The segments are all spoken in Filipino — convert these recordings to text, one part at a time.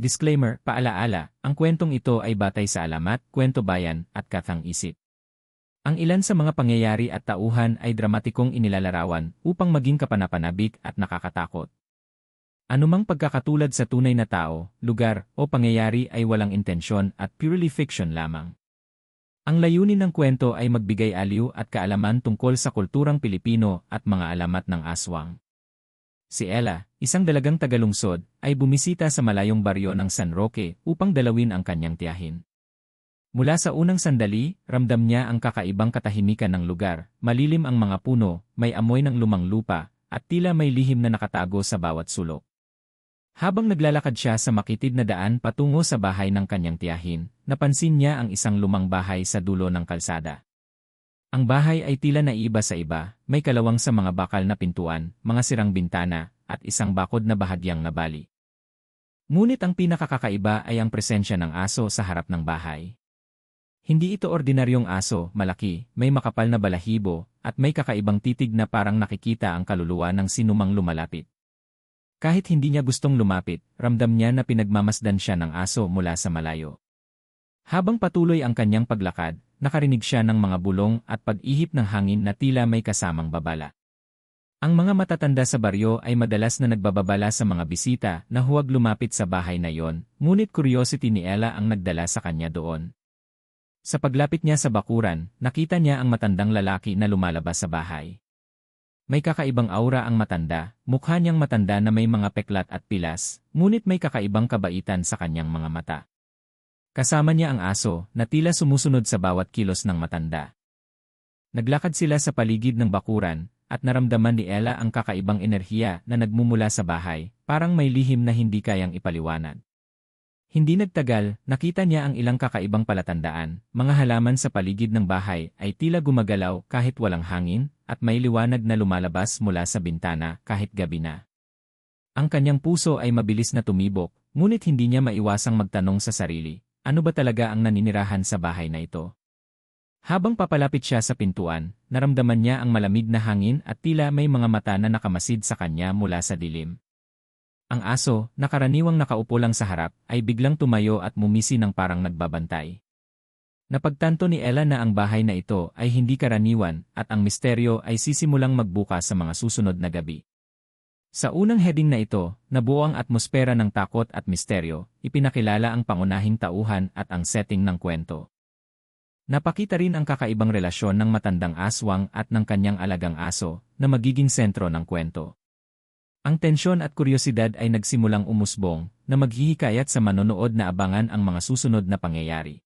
Disclaimer, paalaala, ang kwentong ito ay batay sa alamat, kwento bayan, at kathang isip. Ang ilan sa mga pangyayari at tauhan ay dramatikong inilalarawan upang maging kapanapanabik at nakakatakot. Anumang pagkakatulad sa tunay na tao, lugar, o pangyayari ay walang intensyon at purely fiction lamang. Ang layunin ng kwento ay magbigay aliw at kaalaman tungkol sa kulturang Pilipino at mga alamat ng aswang. Si Ella, isang dalagang tagalungsod, ay bumisita sa malayong baryo ng San Roque upang dalawin ang kanyang tiyahin. Mula sa unang sandali, ramdam niya ang kakaibang katahimikan ng lugar, malilim ang mga puno, may amoy ng lumang lupa, at tila may lihim na nakatago sa bawat sulok. Habang naglalakad siya sa makitid na daan patungo sa bahay ng kanyang tiyahin, napansin niya ang isang lumang bahay sa dulo ng kalsada. Ang bahay ay tila naiiba sa iba, may kalawang sa mga bakal na pintuan, mga sirang bintana, at isang bakod na bahagyang nabali. Ngunit ang pinakakakaiba ay ang presensya ng aso sa harap ng bahay. Hindi ito ordinaryong aso, malaki, may makapal na balahibo, at may kakaibang titig na parang nakikita ang kaluluwa ng sinumang lumalapit. Kahit hindi niya gustong lumapit, ramdam niya na pinagmamasdan siya ng aso mula sa malayo. Habang patuloy ang kanyang paglakad, nakarinig siya ng mga bulong at pag-ihip ng hangin na tila may kasamang babala. Ang mga matatanda sa baryo ay madalas na nagbababala sa mga bisita na huwag lumapit sa bahay na iyon, ngunit curiosity ni Ella ang nagdala sa kanya doon. Sa paglapit niya sa bakuran, nakita niya ang matandang lalaki na lumalabas sa bahay. May kakaibang aura ang matanda, mukha niyang matanda na may mga peklat at pilas, ngunit may kakaibang kabaitan sa kanyang mga mata. Kasama niya ang aso na tila sumusunod sa bawat kilos ng matanda. Naglakad sila sa paligid ng bakuran at naramdaman ni Ella ang kakaibang enerhiya na nagmumula sa bahay, parang may lihim na hindi kayang ipaliwanag. Hindi nagtagal, nakita niya ang ilang kakaibang palatandaan, mga halaman sa paligid ng bahay ay tila gumagalaw kahit walang hangin at may liwanag na lumalabas mula sa bintana kahit gabi na. Ang kanyang puso ay mabilis na tumibok, ngunit hindi niya maiwasang magtanong sa sarili. Ano ba talaga ang naninirahan sa bahay na ito? Habang papalapit siya sa pintuan, naramdaman niya ang malamig na hangin at tila may mga mata na nakamasid sa kanya mula sa dilim. Ang aso, na karaniwang nakaupo lang sa harap, ay biglang tumayo at mumisi ng parang nagbabantay. Napagtanto ni Ella na ang bahay na ito ay hindi karaniwan at ang misteryo ay sisimulang magbukas sa mga susunod na gabi. Sa unang heading na ito, nabuo ang atmosfera ng takot at misteryo, ipinakilala ang pangunahing tauhan at ang setting ng kwento. Napakita rin ang kakaibang relasyon ng matandang aswang at ng kanyang alagang aso na magiging sentro ng kwento. Ang tensyon at kuryosidad ay nagsimulang umusbong na maghihikayat sa manonood na abangan ang mga susunod na pangyayari.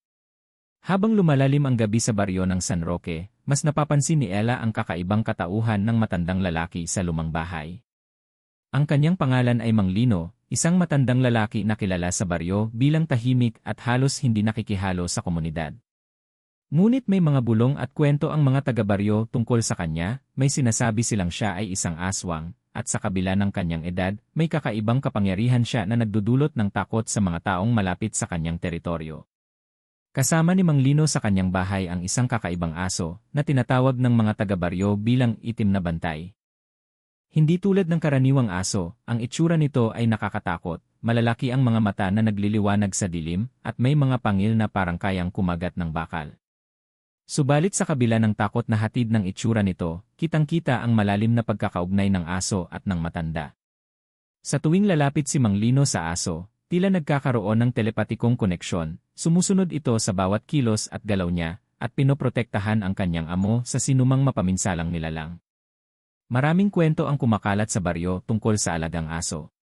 Habang lumalalim ang gabi sa baryo ng San Roque, mas napapansin ni Ella ang kakaibang katauhan ng matandang lalaki sa lumang bahay. Ang kanyang pangalan ay Mang Lino, isang matandang lalaki na kilala sa baryo bilang tahimik at halos hindi nakikihalo sa komunidad. Ngunit may mga bulong at kwento ang mga taga-baryo tungkol sa kanya, may sinasabi silang siya ay isang aswang, at sa kabila ng kanyang edad, may kakaibang kapangyarihan siya na nagdudulot ng takot sa mga taong malapit sa kanyang teritoryo. Kasama ni Mang Lino sa kanyang bahay ang isang kakaibang aso na tinatawag ng mga taga-baryo bilang itim na bantay. Hindi tulad ng karaniwang aso, ang itsura nito ay nakakatakot, malalaki ang mga mata na nagliliwanag sa dilim, at may mga pangil na parang kayang kumagat ng bakal. Subalit sa kabila ng takot na hatid ng itsura nito, kitang-kita ang malalim na pagkakaugnay ng aso at ng matanda. Sa tuwing lalapit si Mang Lino sa aso, tila nagkakaroon ng telepatikong koneksyon, sumusunod ito sa bawat kilos at galaw niya, at pinoprotektahan ang kanyang amo sa sinumang mapaminsalang nilalang. Maraming kwento ang kumakalat sa baryo tungkol sa alagang aso.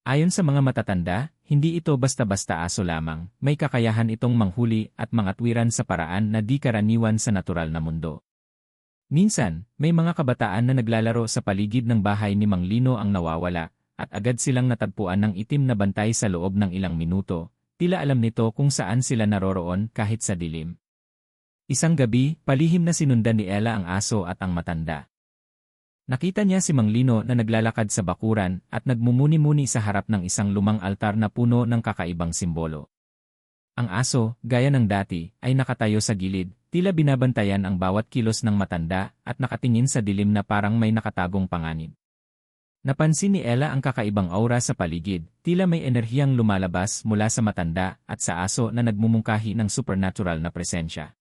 Ayon sa mga matatanda, hindi ito basta-basta aso lamang, may kakayahan itong manghuli at mangatwiran sa paraan na di karaniwan sa natural na mundo. Minsan, may mga kabataan na naglalaro sa paligid ng bahay ni Mang Lino ang nawawala, at agad silang natagpuan ng itim na bantay sa loob ng ilang minuto, tila alam nito kung saan sila naroroon kahit sa dilim. Isang gabi, palihim na sinundan ni Ella ang aso at ang matanda. Nakita niya si Mang Lino na naglalakad sa bakuran at nagmumuni-muni sa harap ng isang lumang altar na puno ng kakaibang simbolo. Ang aso, gaya ng dati, ay nakatayo sa gilid, tila binabantayan ang bawat kilos ng matanda at nakatingin sa dilim na parang may nakatagong panganib. Napansin ni Ella ang kakaibang aura sa paligid, tila may enerhiyang lumalabas mula sa matanda at sa aso na nagmumungkahi ng supernatural na presensya.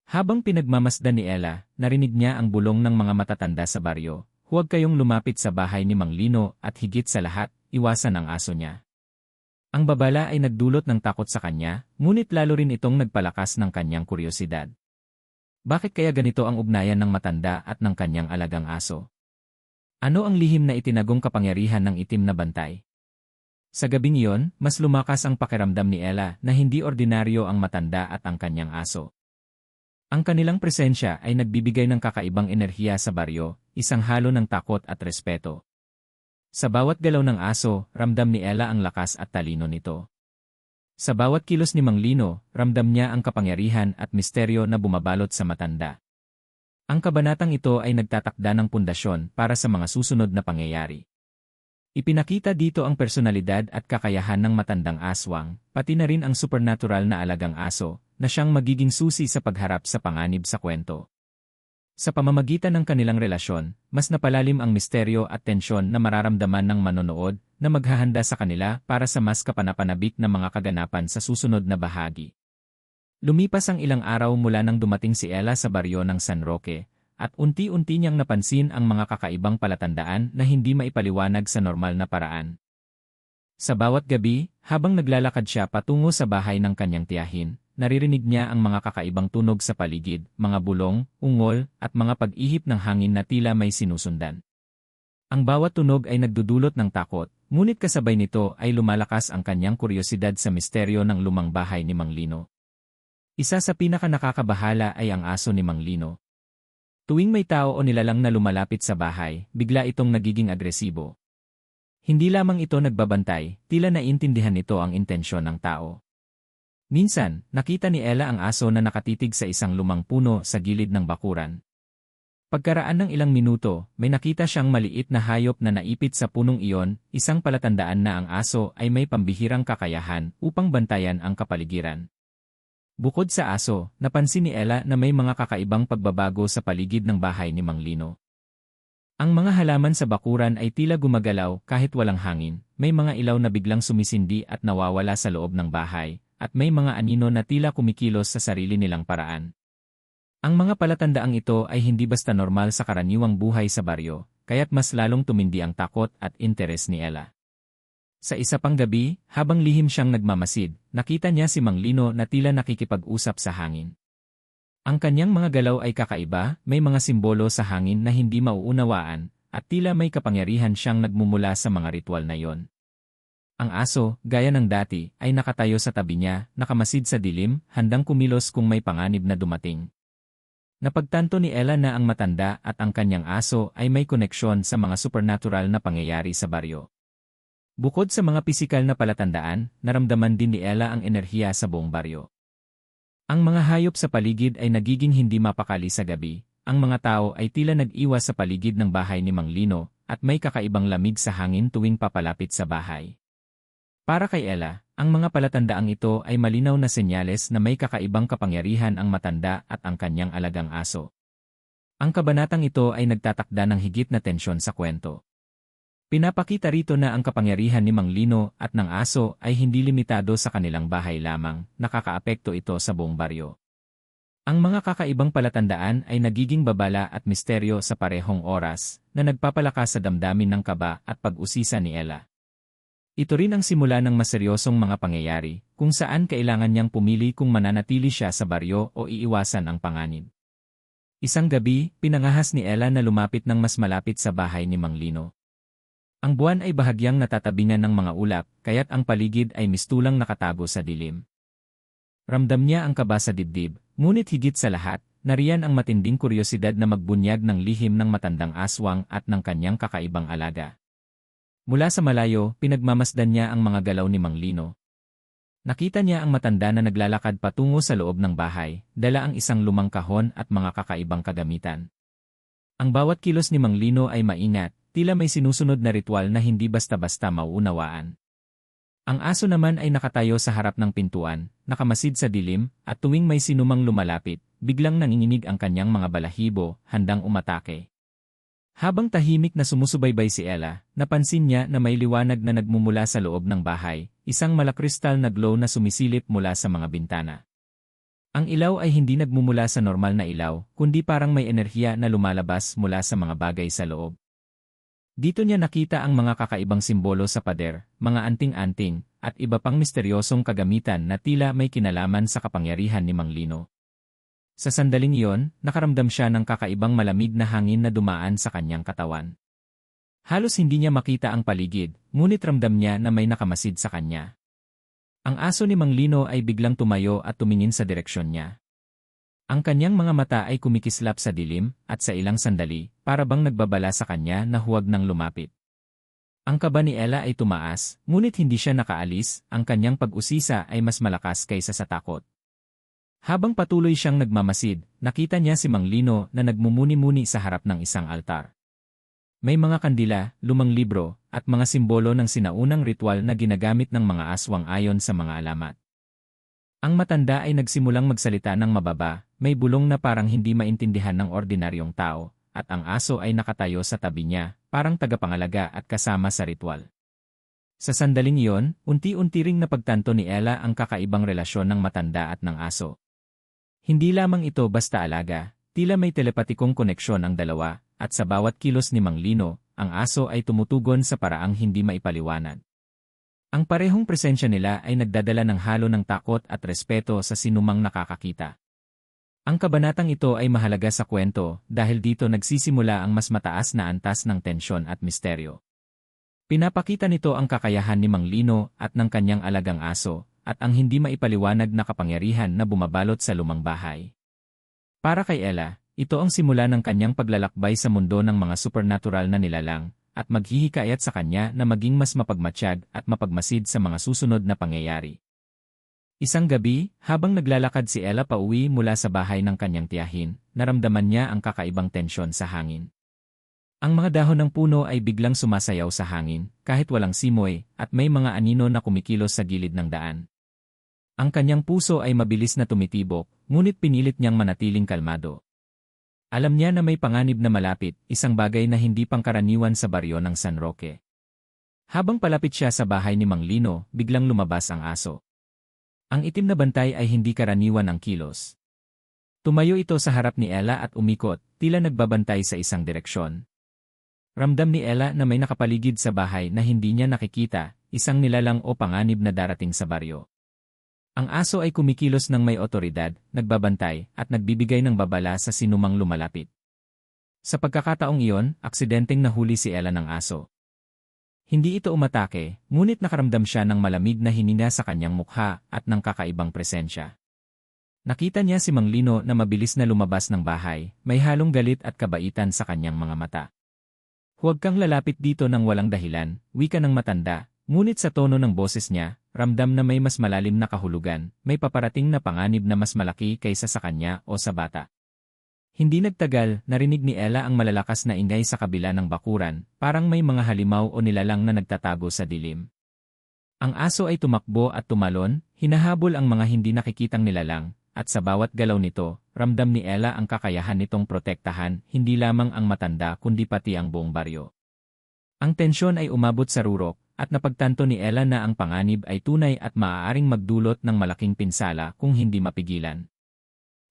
Habang pinagmamasdan ni Ella, narinig niya ang bulong ng mga matatanda sa baryo, "Huwag kayong lumapit sa bahay ni Mang Lino at higit sa lahat, iwasan ang aso niya." Ang babala ay nagdulot ng takot sa kanya, ngunit lalo rin itong nagpalakas ng kanyang kuryosidad. Bakit kaya ganito ang ugnayan ng matanda at ng kanyang alagang aso? Ano ang lihim na itinagong kapangyarihan ng itim na bantay? Sa gabing iyon, mas lumakas ang pakiramdam ni Ella na hindi ordinaryo ang matanda at ang kanyang aso. Ang kanilang presensya ay nagbibigay ng kakaibang enerhiya sa baryo, isang halo ng takot at respeto. Sa bawat galaw ng aso, ramdam ni Ella ang lakas at talino nito. Sa bawat kilos ni Mang Lino, ramdam niya ang kapangyarihan at misteryo na bumabalot sa matanda. Ang kabanatang ito ay nagtatakda ng pundasyon para sa mga susunod na pangyayari. Ipinakita dito ang personalidad at kakayahan ng matandang aswang, pati na rin ang supernatural na alagang aso, na siyang magiging susi sa pagharap sa panganib sa kwento. Sa pamamagitan ng kanilang relasyon, mas napalalim ang misteryo at tensyon na mararamdaman ng manonood na maghahanda sa kanila para sa mas kapanapanabik na mga kaganapan sa susunod na bahagi. Lumipas ang ilang araw mula nang dumating si Ella sa baryo ng San Roque, at unti-unti niyang napansin ang mga kakaibang palatandaan na hindi maipaliwanag sa normal na paraan. Sa bawat gabi, habang naglalakad siya patungo sa bahay ng kanyang tiyahin, naririnig niya ang mga kakaibang tunog sa paligid, mga bulong, ungol, at mga pag-ihip ng hangin na tila may sinusundan. Ang bawat tunog ay nagdudulot ng takot, ngunit kasabay nito ay lumalakas ang kanyang kuryosidad sa misteryo ng lumang bahay ni Mang Lino. Isa sa pinaka-nakakabahala ay ang aso ni Mang Lino. Tuwing may tao o nilalang na lumalapit sa bahay, bigla itong nagiging agresibo. Hindi lamang ito nagbabantay, tila naintindihan nito ang intensyon ng tao. Minsan, nakita ni Ella ang aso na nakatitig sa isang lumang puno sa gilid ng bakuran. Pagkaraan ng ilang minuto, may nakita siyang maliit na hayop na naipit sa punong iyon, isang palatandaan na ang aso ay may pambihirang kakayahan upang bantayan ang kapaligiran. Bukod sa aso, napansin ni Ella na may mga kakaibang pagbabago sa paligid ng bahay ni Mang Lino. Ang mga halaman sa bakuran ay tila gumagalaw kahit walang hangin, may mga ilaw na biglang sumisindi at nawawala sa loob ng bahay, at may mga anino na tila kumikilos sa sarili nilang paraan. Ang mga palatandaang ito ay hindi basta normal sa karaniwang buhay sa baryo, kaya't mas lalong tumindi ang takot at interes ni Ella. Sa isa pang gabi, habang lihim siyang nagmamasid, nakita niya si Mang Lino na tila nakikipag-usap sa hangin. Ang kanyang mga galaw ay kakaiba, may mga simbolo sa hangin na hindi mauunawaan, at tila may kapangyarihan siyang nagmumula sa mga ritual na iyon. Ang aso, gaya ng dati, ay nakatayo sa tabi niya, nakamasid sa dilim, handang kumilos kung may panganib na dumating. Napagtanto ni Ella na ang matanda at ang kanyang aso ay may koneksyon sa mga supernatural na pangyayari sa baryo. Bukod sa mga pisikal na palatandaan, naramdaman din ni Ella ang enerhiya sa buong baryo. Ang mga hayop sa paligid ay nagiging hindi mapakali sa gabi, ang mga tao ay tila nag-iwas sa paligid ng bahay ni Mang Lino, at may kakaibang lamig sa hangin tuwing papalapit sa bahay. Para kay Ella, ang mga palatandaang ito ay malinaw na senyales na may kakaibang kapangyarihan ang matanda at ang kanyang alagang aso. Ang kabanatang ito ay nagtatakda ng higit na tensyon sa kwento. Pinapakita rito na ang kapangyarihan ni Mang Lino at ng aso ay hindi limitado sa kanilang bahay lamang, nakakaapekto ito sa buong baryo. Ang mga kakaibang palatandaan ay nagiging babala at misteryo sa parehong oras, na nagpapalakas sa damdamin ng kaba at pag-usisa ni Ella. Ito rin ang simula ng maseryosong mga pangyayari, kung saan kailangan niyang pumili kung mananatili siya sa baryo o iiwasan ang panganib. Isang gabi, pinangahas ni Ella na lumapit ng mas malapit sa bahay ni Mang Lino. Ang buwan ay bahagyang natatabingan ng mga ulap, kaya't ang paligid ay mistulang nakatago sa dilim. Ramdam niya ang kaba sa dibdib, ngunit higit sa lahat, nariyan ang matinding kuryosidad na magbunyag ng lihim ng matandang aswang at ng kanyang kakaibang alaga. Mula sa malayo, pinagmamasdan niya ang mga galaw ni Mang Lino. Nakita niya ang matanda na naglalakad patungo sa loob ng bahay, dala ang isang lumang kahon at mga kakaibang kagamitan. Ang bawat kilos ni Mang Lino ay maingat, tila may sinusunod na ritual na hindi basta-basta mauunawaan. Ang aso naman ay nakatayo sa harap ng pintuan, nakamasid sa dilim, at tuwing may sinumang lumalapit, biglang nanginginig ang kanyang mga balahibo, handang umatake. Habang tahimik na sumusubaybay si Ella, napansin niya na may liwanag na nagmumula sa loob ng bahay, isang malakristal na glow na sumisilip mula sa mga bintana. Ang ilaw ay hindi nagmumula sa normal na ilaw, kundi parang may enerhiya na lumalabas mula sa mga bagay sa loob. Dito niya nakita ang mga kakaibang simbolo sa pader, mga anting-anting, at iba pang misteryosong kagamitan na tila may kinalaman sa kapangyarihan ni Mang Lino. Sa sandaling iyon, nakaramdam siya ng kakaibang malamig na hangin na dumaan sa kanyang katawan. Halos hindi niya makita ang paligid, ngunit ramdam niya na may nakamasid sa kanya. Ang aso ni Mang Lino ay biglang tumayo at tumingin sa direksyon niya. Ang kanyang mga mata ay kumikislap sa dilim, at sa ilang sandali, para bang nagbabala sa kanya na huwag nang lumapit. Ang kaba ni Ella ay tumaas, ngunit hindi siya nakaalis, ang kanyang pag-usisa ay mas malakas kaysa sa takot. Habang patuloy siyang nagmamasid, nakita niya si Mang Lino na nagmumuni-muni sa harap ng isang altar. May mga kandila, lumang libro, at mga simbolo ng sinaunang ritual na ginagamit ng mga aswang ayon sa mga alamat. Ang matanda ay nagsimulang magsalita ng mababa, may bulong na parang hindi maintindihan ng ordinaryong tao, at ang aso ay nakatayo sa tabi niya, parang tagapangalaga at kasama sa ritual. Sa sandaling iyon, unti-unti ring napagtanto ni Ella ang kakaibang relasyon ng matanda at ng aso. Hindi lamang ito basta alaga, tila may telepatikong koneksyon ang dalawa, at sa bawat kilos ni Mang Lino, ang aso ay tumutugon sa paraang hindi maipaliwanag. Ang parehong presensya nila ay nagdadala ng halo ng takot at respeto sa sinumang nakakakita. Ang kabanatang ito ay mahalaga sa kwento dahil dito nagsisimula ang mas mataas na antas ng tensyon at misteryo. Pinapakita nito ang kakayahan ni Mang Lino at ng kanyang alagang aso, at ang hindi maipaliwanag na kapangyarihan na bumabalot sa lumang bahay. Para kay Ella, ito ang simula ng kanyang paglalakbay sa mundo ng mga supernatural na nilalang, at maghihikayat sa kanya na maging mas mapagmatsyag at mapagmasid sa mga susunod na pangyayari. Isang gabi, habang naglalakad si Ella pauwi mula sa bahay ng kanyang tiyahin, naramdaman niya ang kakaibang tensyon sa hangin. Ang mga dahon ng puno ay biglang sumasayaw sa hangin, kahit walang simoy, at may mga anino na kumikilos sa gilid ng daan. Ang kanyang puso ay mabilis na tumitibok, ngunit pinilit niyang manatiling kalmado. Alam niya na may panganib na malapit, isang bagay na hindi pangkaraniwan sa baryo ng San Roque. Habang palapit siya sa bahay ni Mang Lino, biglang lumabas ang aso. Ang itim na bantay ay hindi karaniwan ang kilos. Tumayo ito sa harap ni Ella at umikot, tila nagbabantay sa isang direksyon. Ramdam ni Ella na may nakapaligid sa bahay na hindi niya nakikita, isang nilalang o panganib na darating sa baryo. Ang aso ay kumikilos ng may otoridad, nagbabantay, at nagbibigay ng babala sa sinumang lumalapit. Sa pagkakataong iyon, aksidenteng nahuli si Ella ng aso. Hindi ito umatake, ngunit nakaramdam siya ng malamig na hinina sa kanyang mukha at ng kakaibang presensya. Nakita niya si Mang Lino na mabilis na lumabas ng bahay, may halong galit at kabaitan sa kanyang mga mata. Huwag kang lalapit dito ng walang dahilan, wika ng matanda, ngunit sa tono ng boses niya, ramdam na may mas malalim na kahulugan, may paparating na panganib na mas malaki kaysa sa kanya o sa bata. Hindi nagtagal, narinig ni Ella ang malalakas na ingay sa kabila ng bakuran, parang may mga halimaw o nilalang na nagtatago sa dilim. Ang aso ay tumakbo at tumalon, hinahabol ang mga hindi nakikitang nilalang, at sa bawat galaw nito, ramdam ni Ella ang kakayahan nitong protektahan hindi lamang ang matanda kundi pati ang buong baryo. Ang tensyon ay umabot sa rurok, at napagtanto ni Ella na ang panganib ay tunay at maaaring magdulot ng malaking pinsala kung hindi mapigilan.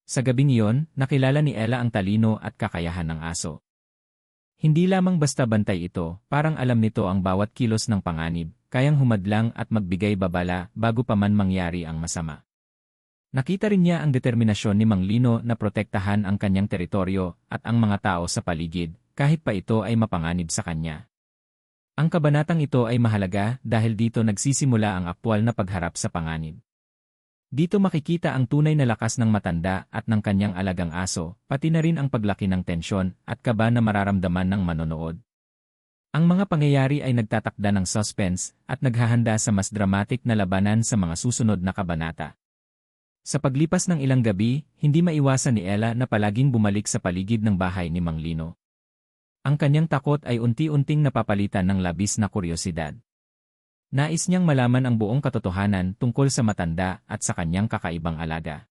Sa gabing iyon, nakilala ni Ella ang talino at kakayahan ng aso. Hindi lamang basta bantay ito, parang alam nito ang bawat kilos ng panganib, kayang humadlang at magbigay babala bago pa man mangyari ang masama. Nakita rin niya ang determinasyon ni Mang Lino na protektahan ang kanyang teritoryo at ang mga tao sa paligid, kahit pa ito ay mapanganib sa kanya. Ang kabanatang ito ay mahalaga dahil dito nagsisimula ang aktwal na pagharap sa panganib. Dito makikita ang tunay na lakas ng matanda at ng kanyang alagang aso, pati na rin ang paglaki ng tensyon at kaba na mararamdaman ng manonood. Ang mga pangyayari ay nagtatakda ng suspense at naghahanda sa mas dramatic na labanan sa mga susunod na kabanata. Sa paglipas ng ilang gabi, hindi maiwasan ni Ella na palaging bumalik sa paligid ng bahay ni Mang Lino. Ang kanyang takot ay unti-unting napapalitan ng labis na kuryosidad. Nais niyang malaman ang buong katotohanan tungkol sa matanda at sa kanyang kakaibang alaga.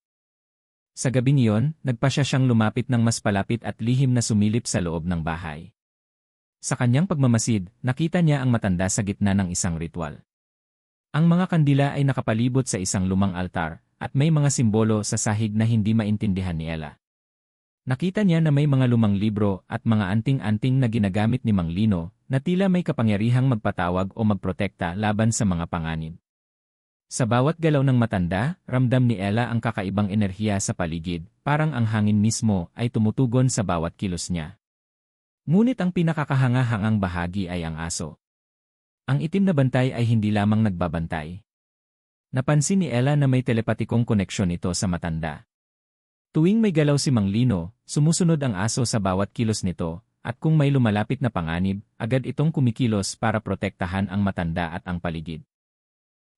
Sa gabing iyon, nagpasya siyang lumapit ng mas palapit at lihim na sumilip sa loob ng bahay. Sa kanyang pagmamasid, nakita niya ang matanda sa gitna ng isang ritual. Ang mga kandila ay nakapalibot sa isang lumang altar, at may mga simbolo sa sahig na hindi maintindihan ni Ella. Nakita niya na may mga lumang libro at mga anting-anting na ginagamit ni Mang Lino na tila may kapangyarihang magpatawag o magprotekta laban sa mga panganib. Sa bawat galaw ng matanda, ramdam ni Ella ang kakaibang enerhiya sa paligid, parang ang hangin mismo ay tumutugon sa bawat kilos niya. Ngunit ang pinakakahanga-hangang bahagi ay ang aso. Ang itim na bantay ay hindi lamang nagbabantay. Napansin ni Ella na may telepatikong koneksyon ito sa matanda. Tuwing may galaw si Mang Lino, sumusunod ang aso sa bawat kilos nito, at kung may lumalapit na panganib, agad itong kumikilos para protektahan ang matanda at ang paligid.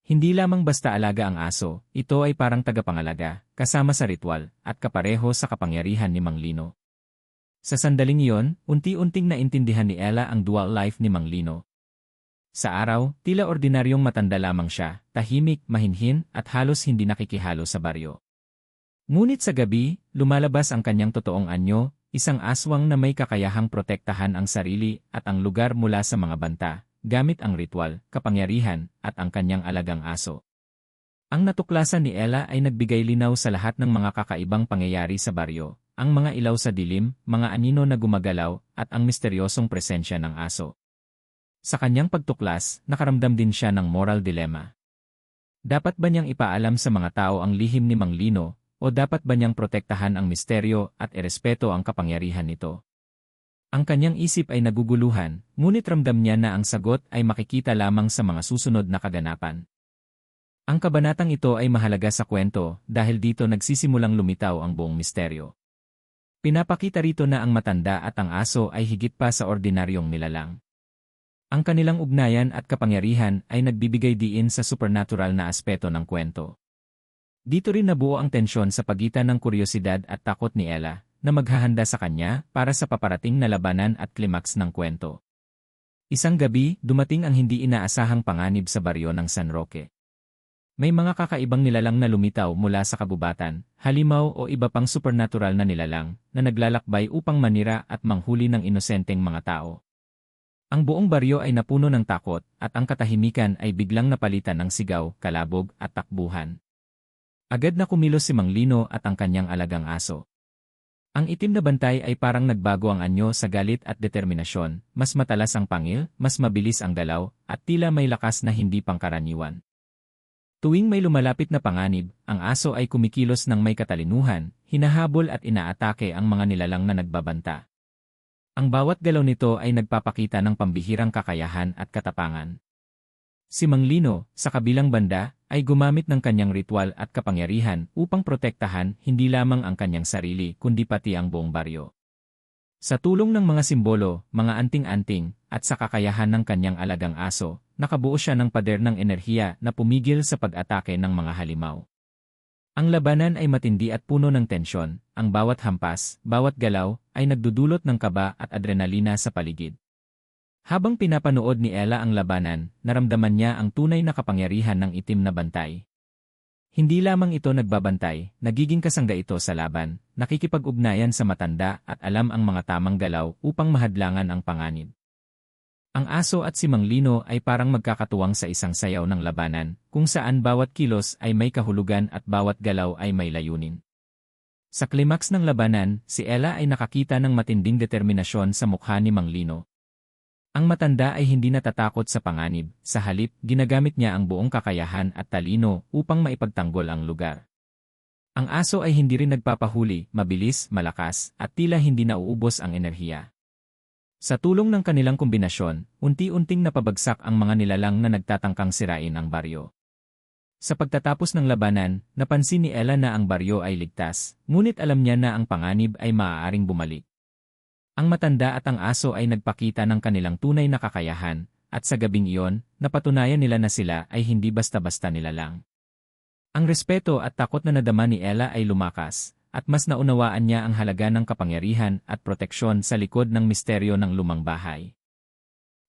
Hindi lamang basta alaga ang aso, ito ay parang tagapangalaga, kasama sa ritual, at kapareho sa kapangyarihan ni Mang Lino. Sa sandaling iyon, unti-unting naintindihan ni Ella ang dual life ni Mang Lino. Sa araw, tila ordinaryong matanda lamang siya, tahimik, mahinhin, at halos hindi nakikihalo sa baryo. Ngunit sa gabi, lumalabas ang kanyang totoong anyo, isang aswang na may kakayahang protektahan ang sarili at ang lugar mula sa mga banta, gamit ang ritual, kapangyarihan, at ang kanyang alagang aso. Ang natuklasan ni Ella ay nagbigay linaw sa lahat ng mga kakaibang pangyayari sa baryo, ang mga ilaw sa dilim, mga anino na gumagalaw, at ang misteryosong presensya ng aso. Sa kanyang pagtuklas, nakaramdam din siya ng moral dilemma. Dapat ba niyang ipaalam sa mga tao ang lihim ni Mang Lino, o dapat ba niyang protektahan ang misteryo at irespeto ang kapangyarihan nito? Ang kanyang isip ay naguguluhan, ngunit ramdam niya na ang sagot ay makikita lamang sa mga susunod na kaganapan. Ang kabanatang ito ay mahalaga sa kwento dahil dito nagsisimulang lumitaw ang buong misteryo. Pinapakita rito na ang matanda at ang aso ay higit pa sa ordinaryong nilalang. Ang kanilang ugnayan at kapangyarihan ay nagbibigay diin sa supernatural na aspeto ng kwento. Dito rin nabuo ang tensyon sa pagitan ng kuryosidad at takot ni Ella, na maghahanda sa kanya para sa paparating na labanan at klimaks ng kwento. Isang gabi, dumating ang hindi inaasahang panganib sa baryo ng San Roque. May mga kakaibang nilalang na lumitaw mula sa kabubatan, halimaw o iba pang supernatural na nilalang, na naglalakbay upang manira at manghuli ng inosenteng mga tao. Ang buong baryo ay napuno ng takot at ang katahimikan ay biglang napalitan ng sigaw, kalabog at takbuhan. Agad na kumilos si Mang Lino at ang kanyang alagang aso. Ang itim na bantay ay parang nagbago ang anyo sa galit at determinasyon, mas matalas ang pangil, mas mabilis ang galaw, at tila may lakas na hindi pangkaraniwan. Tuwing may lumalapit na panganib, ang aso ay kumikilos ng may katalinuhan, hinahabol at inaatake ang mga nilalang na nagbabanta. Ang bawat galaw nito ay nagpapakita ng pambihirang kakayahan at katapangan. Si Mang Lino, sa kabilang banda, ay gumamit ng kanyang ritual at kapangyarihan upang protektahan hindi lamang ang kanyang sarili kundi pati ang buong baryo. Sa tulong ng mga simbolo, mga anting-anting, at sa kakayahan ng kanyang alagang aso, nakabuo siya ng pader ng enerhiya na pumigil sa pag-atake ng mga halimaw. Ang labanan ay matindi at puno ng tensyon, ang bawat hampas, bawat galaw, ay nagdudulot ng kaba at adrenalina sa paligid. Habang pinapanood ni Ella ang labanan, naramdaman niya ang tunay na kapangyarihan ng itim na bantay. Hindi lamang ito nagbabantay, nagiging kasangga ito sa laban, nakikipag-ugnayan sa matanda at alam ang mga tamang galaw upang mahadlangan ang panganib. Ang aso at si Mang Lino ay parang magkakatuwang sa isang sayaw ng labanan, kung saan bawat kilos ay may kahulugan at bawat galaw ay may layunin. Sa klimaks ng labanan, si Ella ay nakakita ng matinding determinasyon sa mukha ni Mang Lino. Ang matanda ay hindi natatakot sa panganib, sa halip, ginagamit niya ang buong kakayahan at talino upang maipagtanggol ang lugar. Ang aso ay hindi rin nagpapahuli, mabilis, malakas, at tila hindi nauubos ang enerhiya. Sa tulong ng kanilang kombinasyon, unti-unting napabagsak ang mga nilalang na nagtatangkang sirain ang baryo. Sa pagtatapos ng labanan, napansin ni Ella na ang baryo ay ligtas, ngunit alam niya na ang panganib ay maaaring bumalik. Ang matanda at ang aso ay nagpakita ng kanilang tunay na kakayahan, at sa gabing iyon, napatunayan nila na sila ay hindi basta-basta nilalang. Ang respeto at takot na nadama ni Ella ay lumakas, at mas naunawaan niya ang halaga ng kapangyarihan at proteksyon sa likod ng misteryo ng lumang bahay.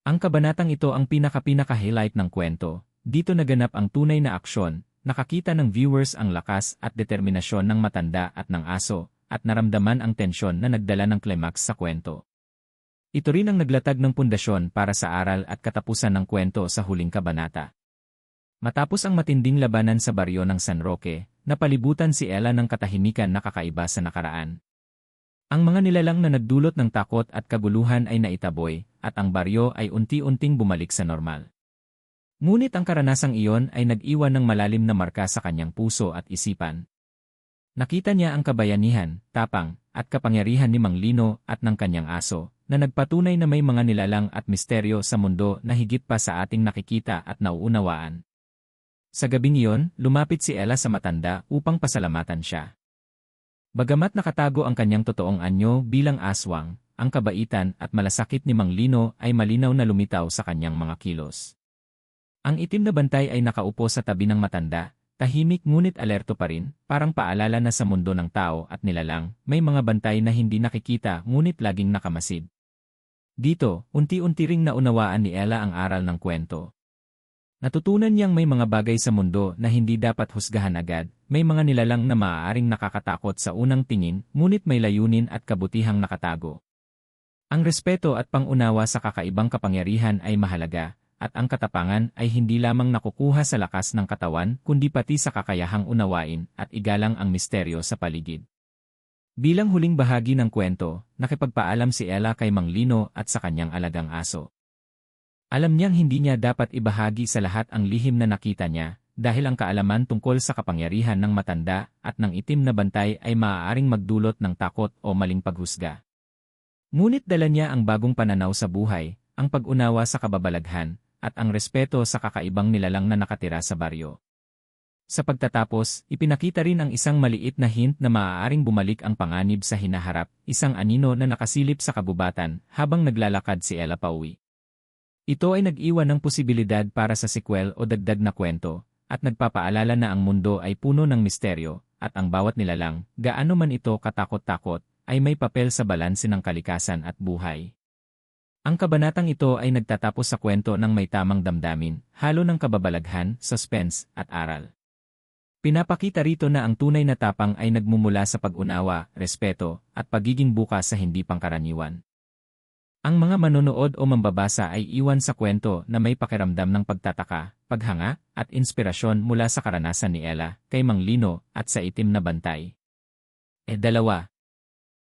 Ang kabanatang ito ang pinaka-highlight ng kwento. Dito naganap ang tunay na aksyon, nakakita ng viewers ang lakas at determinasyon ng matanda at ng aso, at naramdaman ang tensyon na nagdala ng climax sa kwento. Ito rin ang naglatag ng pundasyon para sa aral at katapusan ng kwento sa huling kabanata. Matapos ang matinding labanan sa baryo ng San Roque, napalibutan si Ella ng katahimikan na kakaiba sa nakaraan. Ang mga nilalang na nagdulot ng takot at kaguluhan ay naitaboy, at ang baryo ay unti-unting bumalik sa normal. Ngunit ang karanasang iyon ay nag-iwan ng malalim na marka sa kanyang puso at isipan. Nakita niya ang kabayanihan, tapang, at kapangyarihan ni Mang Lino at ng kanyang aso, na nagpatunay na may mga nilalang at misteryo sa mundo na higit pa sa ating nakikita at nauunawaan. Sa gabing iyon, lumapit si Ella sa matanda upang pasalamatan siya. Bagamat nakatago ang kanyang totoong anyo bilang aswang, ang kabaitan at malasakit ni Mang Lino ay malinaw na lumitaw sa kanyang mga kilos. Ang itim na bantay ay nakaupo sa tabi ng matanda, tahimik ngunit alerto pa rin, parang paalala na sa mundo ng tao at nilalang, may mga bantay na hindi nakikita ngunit laging nakamasid. Dito, unti-unti ring naunawaan ni Ella ang aral ng kwento. Natutunan niyang may mga bagay sa mundo na hindi dapat husgahan agad, may mga nilalang na maaaring nakakatakot sa unang tingin, ngunit may layunin at kabutihang nakatago. Ang respeto at pangunawa sa kakaibang kapangyarihan ay mahalaga, at ang katapangan ay hindi lamang nakukuha sa lakas ng katawan kundi pati sa kakayahang unawain at igalang ang misteryo sa paligid. Bilang huling bahagi ng kwento, nakipagpaalam si Ella kay Mang Lino at sa kanyang alagang aso. Alam niyang hindi niya dapat ibahagi sa lahat ang lihim na nakita niya, dahil ang kaalaman tungkol sa kapangyarihan ng matanda at ng itim na bantay ay maaaring magdulot ng takot o maling paghusga. Ngunit dala niya ang bagong pananaw sa buhay, ang pag-unawa sa kababalaghan, at ang respeto sa kakaibang nilalang na nakatira sa baryo. Sa pagtatapos, ipinakita rin ang isang maliit na hint na maaaring bumalik ang panganib sa hinaharap, isang anino na nakasilip sa kabubatan habang naglalakad si Ella pauwi. Ito ay nag-iwan ng posibilidad para sa sequel o dagdag na kwento, at nagpapaalala na ang mundo ay puno ng misteryo, at ang bawat nilalang, gaano man ito katakot-takot, ay may papel sa balanse ng kalikasan at buhay. Ang kabanatang ito ay nagtatapos sa kwento ng may tamang damdamin, halo ng kababalaghan, suspense, at aral. Pinapakita rito na ang tunay na tapang ay nagmumula sa pag-unawa, respeto, at pagiging bukas sa hindi pangkaraniwan. Ang mga manonood o mambabasa ay iwan sa kwento na may pakiramdam ng pagtataka, paghanga, at inspirasyon mula sa karanasan ni Ella, kay Mang Lino, at sa itim na bantay. 2.